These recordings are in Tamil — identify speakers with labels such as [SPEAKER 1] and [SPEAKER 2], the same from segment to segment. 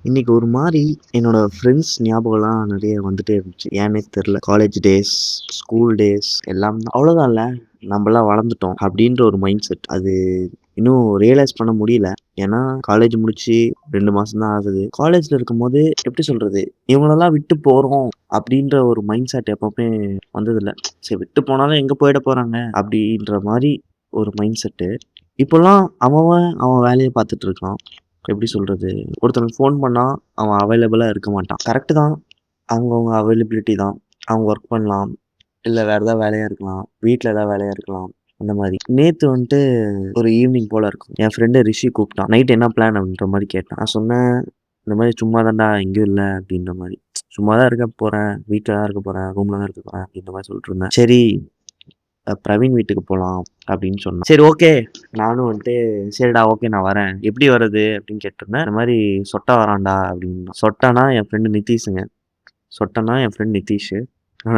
[SPEAKER 1] இன்னைக்கு ஒரு மாரி என்னோட ஃப்ரெண்ட்ஸ் ஞாபகம்லாம் நெறைய வந்துட்டே இருந்துச்சு. ஏன்னே தெரியல. காலேஜ் டேஸ், ஸ்கூல் டேஸ் எல்லாம் தான். அவ்வளோதான்ல நம்பலாம் வளர்ந்துட்டோம் அப்டின்ற ஒரு மைண்ட் செட். அது இன்னும் ரியலைஸ் பண்ண முடியல. ஏன்னா காலேஜ் முடிச்சு 2 மாசம் தான் ஆகுது. காலேஜ்ல இருக்கும்போது எப்படி சொல்றது? இவங்களலாம் விட்டு போறோம் அப்டின்ற ஒரு மைண்ட் செட் எப்பவுமே வந்ததில்ல. சரி விட்டு போனாலும் எங்க போயிட போறாங்க? அப்டின்ற மாரி ஒரு மைண்ட் செட்டு. இப்போலாம் அவன் அவன் வேலைய பார்த்துட்டு இருக்கான். எப்படி சொல்றது? ஒருத்தனுக்கு ஃபோன் பண்ணா, அவன் அவைலபிளா இருக்க மாட்டான். கரெக்ட்டு தான். அவங்கவங்க அவைலபிலிட்டி தான். அவங்க ஒர்க் பண்ணலாம். இல்ல வேற ஏதாவது வேலையா இருக்கலாம். வீட்ல ஏதாவது வேலையா இருக்கலாம். அந்த மாரி. நேத்து வந்துட்டு ஒரு ஈவினிங் போல இருக்கும். என் ஃப்ரெண்டு ரிஷி கூப்பிட்டான். நைட் என்ன பிளான் அப்படின்ற மாரி கேட்டான். நான் சொன்னேன், இந்த மாரி சும்மா தான்டா எங்கேயும் இல்ல அப்படின்ற மாரி. சும்மா தான் இருக்க போறேன். வீட்ல தான் இருக்க போறேன். ரூம்ல தான் இருக்க போறேன் அப்படின்ற மாரி சொல்லிட்டு இருந்தேன். சரி பிரவீன் வீட்டுக்கு போலாம் அப்படின்னு சொன்னான். சரி ஓகே. நானும் வந்துட்டு சரிடா ஓகே நான் வரேன். எப்படி வர்றது அப்படின்னு கேட்டிருந்தேன். இந்த மாரி சொட்டா வரான்டா அப்படின்னா. சொட்டானா என் ஃப்ரெண்டு நித்தீஷுங்க. சொட்டன்னா என் ஃப்ரெண்ட் நித்தீஷு.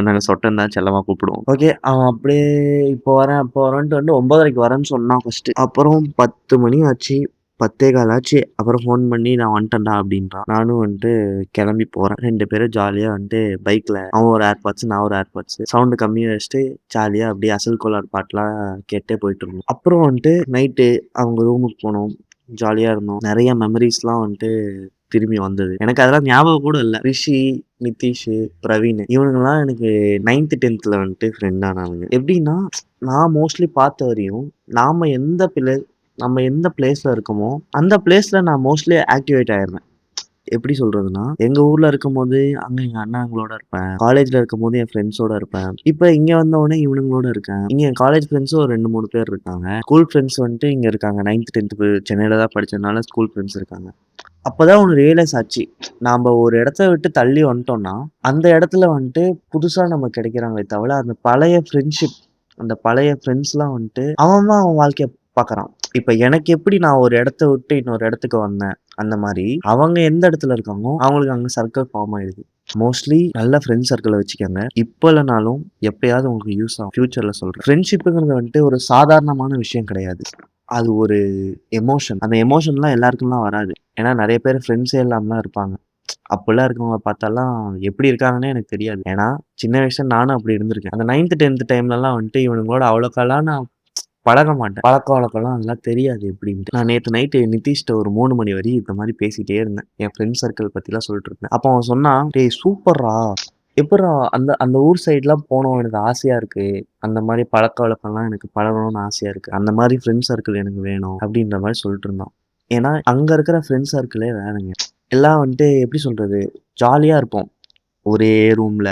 [SPEAKER 1] நாங்க சொட்டன்னு தான் செல்லமா கூப்பிடுவோம். ஓகே. அவன் அப்படியே இப்போ வரேன், அப்போ வரேன்ட்டு வந்து 9:30க்கு வரேன்னு சொன்னான் ஃபர்ஸ்ட்டு. அப்புறம் 10 மணி ஆச்சு. 10:15 ஆச்சு. அப்புறம் ஃபோன் பண்ணி நான் வந்துட்டேன்டா அப்படின்றான். நானும் வந்துட்டு கிளம்பி போறேன். 2 பேரும் ஜாலியா வந்துட்டு பைக்ல அவன் ஒரு ஏர்பாட்ஸ், நான் ஒரு ஏர்பாட்ஸ். சவுண்ட் கம்மியா வச்சுட்டு ஜாலியா அப்படியே அசல் கோலார் பாட்டுலாம் கேட்டே போயிட்டு இருந்தோம். அப்புறம் வந்துட்டு நைட்டு அவங்க ரூமுக்கு போனோம். ஜாலியா இருந்தோம். நெறைய மெமரீஸ்லாம் வந்துட்டு திரும்பி வந்தது. எனக்கு அதெல்லாம் ஞாபகம் கூட இல்ல. ரிஷி, நித்தீஷு, பிரவீனு இவனுங்கலாம் எனக்கு 9த், 10த்ல வந்துட்டு ஃப்ரெண்ட் ஆனானுங்க. எப்படின்னா, நான் மோஸ்ட்லி பார்த்த வரையும், நாம எந்த பிளே நம்ம எந்த பிளேஸ்ல இருக்கோமோ, அந்த பிளேஸ்ல நான் மோஸ்ட்லி ஆக்டிவேட் ஆயிருவேன். எப்படி சொல்றதுன்னா, எங்க ஊர்ல இருக்கும்போது, அங்க எங்க அண்ணாங்களோட இருப்பேன். காலேஜ்ல இருக்கும்போது என் ஃப்ரெண்ட்ஸோட இருப்பேன். இப்ப இங்க வந்தவுடனே இவனுங்களோட இருக்கேன். இங்க என் காலேஜ் ஃப்ரெண்ட்ஸும் ஒரு 2, 3 பேர் இருக்காங்க. ஸ்கூல் ஃப்ரெண்ட்ஸ் வந்துட்டு இங்க இருக்காங்க. 9த், 10த் சென்னையில தான் படிச்சதுனால ஸ்கூல் ஃப்ரெண்ட்ஸ் இருக்காங்க. அப்பதான் ஒண்ணு ரியலைஸ் ஆச்சு. நாம ஒரு இடத்த விட்டு தள்ளி வந்துட்டோம்னா, அந்த இடத்துல வந்துட்டு புதுசா நமக்கு கிடைக்கிறாங்களே தவிர, அந்த பழைய ஃப்ரெண்ட்ஷிப், அந்த பழைய ஃப்ரெண்ட்ஸ்லாம் வந்துட்டு அவன் அவன் வாழ்க்கைய பார்க்குறான். இப்ப எனக்கு எப்படி நான் ஒரு இடத்த விட்டு இன்னொரு இடத்துக்கு வந்தேன், அந்த மாரி அவங்க எந்த இடத்துல இருக்காங்களோ, அவங்களுக்கு அங்க சர்க்கிள் ஃபார்ம் ஆயிடுது. மோஸ்ட்லி நல்ல ஃப்ரெண்ட் சர்க்கிள வச்சுக்கங்க. இப்ப இல்லனாலும் எப்பயாவது உங்களுக்கு யூஸ் ஆகும். ஃபியூச்சர்ல சொல்றேன். ஃப்ரெண்ட்ஷிப்ங்கிறது வந்துட்டு ஒரு சாதாரணமான விஷயம் கிடையாது. அது ஒரு எமோஷன். அந்த எமோஷன்லாம் எல்லாருக்கும்லாம் வராது. ஏன்னா நெறைய பேர் ஃப்ரெண்ட்ஸே இல்லாமலாம் இருப்பாங்க. அப்படிலாம் இருக்கவங்கள பார்த்தாலாம் எப்படி இருக்காங்கன்னே எனக்கு தெரியாது. ஏன்னா, சின்ன வயசுல நானும் அப்படி இருந்திருக்கேன். அந்த 9த், 10த் டைம்லலாம் வந்துட்டு இவனுங்களோட அவ்வளோக்காலாம் நான் பழக மாட்டேன். பழக்கம் வழக்கம்லாம் அதெல்லாம் தெரியாது எப்படின்ட்டு. நான் நேத்து நைட்டு நித்தீஷ்ட்ட ஒரு 3 மணி வரையும் இந்த மாரி பேசிட்டே இருந்தேன். என் ஃப்ரெண்ட் சர்க்கிள் பத்திலாம் சொல்லிட்டு இருந்தேன். அப்போ அவன் சொன்னான், "டேய் சூப்பர்றா! எப்புட்றா அந்த அந்த ஊர் சைட்லாம் போணும் எனக்கு ஆசையா இருக்கு. அந்த மாரி பழக்கவழக்கம்லாம் எனக்கு பழகணும்னு ஆசையா இருக்கு. அந்த மாரி ஃப்ரெண்ட் சர்க்கிள் எனக்கு வேணும்." அப்படின்ற மாரி சொல்லிட்டு இருந்தான். ஏன்னா, அங்க இருக்கிற ஃப்ரெண்ட் சர்க்கிளே வேறங்க. எல்லாம் வந்துட்டு எப்படி சொல்றது? ஜாலியா இருப்போம். ஒரே ரூம்ல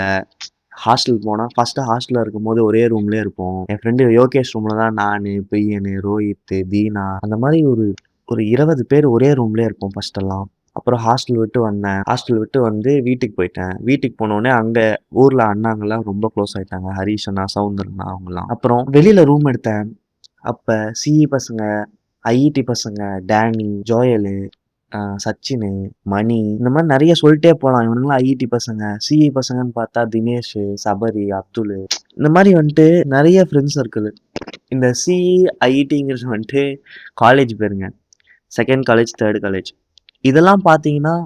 [SPEAKER 1] ஹாஸ்டல் போனா ஃபர்ஸ்ட்டு ஹாஸ்டல்ல இருக்கும்போது ஒரே ரூம்லயே இருப்போம். என் ஃப்ரெண்டு யோகேஷ் ரூம்ல தான் நானு, பிரியனு, ரோஹித்து, தீனா அந்த மாரி ஒரு ஒரு 20 பேர் ஒரே ரூம்லயே இருப்போம் ஃபர்ஸ்ட்டெல்லாம். அப்புறம் ஹாஸ்டல் விட்டு வந்தேன். ஹாஸ்டல் விட்டு வந்து வீட்டுக்கு போயிட்டேன். வீட்டுக்கு போனோனே அங்க ஊர்ல அண்ணாங்கலாம் ரொம்ப க்ளோஸ் ஆயிட்டாங்க. ஹரிஷ் அண்ணா, சௌந்தர் அண்ணா அவங்கலாம். அப்புறம் வெளியில ரூம் எடுத்தேன். அப்ப சிஇ பசங்க, ஐஇடி பசங்க, டேனி, ஜோயலு, சச்சினு, மணி இந்த மாரி நெறைய சொல்ட்டே போலாம். இவனுங்கலாம் ஐஇடி பசங்க. சிஇ பசங்கன்னு பார்த்தா தினேஷு, சபரி, அப்துலு இந்த மாரி வந்துட்டு நெறைய ஃப்ரெண்ட் சர்க்கிளு. இந்த சிஇ, ஐஇடிங்கிறது வந்துட்டு காலேஜ் பேருங்க. Second college, third college. இதெல்லாம் பார்த்தீங்கன்னா,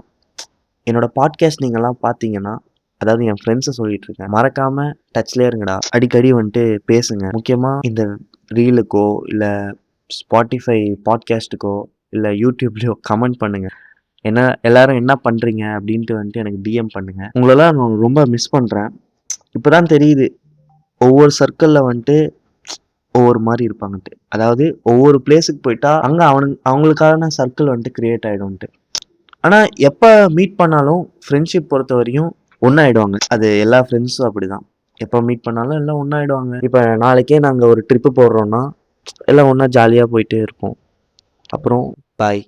[SPEAKER 1] என்னோட பாட்காஸ்ட் நீங்கலாம் பார்த்தீங்கன்னா, அதாவது என் ஃப்ரெண்ட்ஸ சொல்லிட்டு இருக்கேன். மறக்காம டச்லயே இருங்கடா. அடிக்கடி வந்துட்டு பேசுங்க. முக்கியமா இந்த ரீலுக்கோ, இல்ல Spotify பாட்காஸ்ட்டுக்கோ, இல்ல YouTubeலயோ கமெண்ட் பண்ணுங்க. என்ன எல்லாரும் என்ன பண்றீங்க? அப்படின்ட்டு வந்துட்டு எனக்கு டிஎம் பண்ணுங்க. உங்களலாம் நான் ரொம்ப மிஸ் பண்றேன். இப்பதான் தெரியுது. ஒவ்வொரு சர்க்கிள்ல வந்துட்டு ஒவ்வொரு மாரி இருப்பாங்கன்ட்டு. அதாவது ஒவ்வொரு பிளேஸுக்கு போயிட்டா, அங்க அவங்களுக்கான சர்க்கிள் வந்துட்டு கிரியேட் ஆயிடும்ன்ட்டு. ஆனா எப்ப மீட் பண்ணாலும் ஃப்ரெண்ட்ஷிப் பொறுத்தவரையும் ஒண்ணாயிடுவாங்க. அது எல்லா ஃப்ரெண்ட்ஸும் அப்படிதான். எப்ப மீட் பண்ணாலும் எல்லாம் ஒண்ணாயிடுவாங்க. இப்ப நாளைக்கே நாங்க ஒரு ட்ரிப் போடுறோம்னா, எல்லாம் ஒண்ணா ஜாலியா போயிட்டே இருப்போம். அப்புறம் பாய்.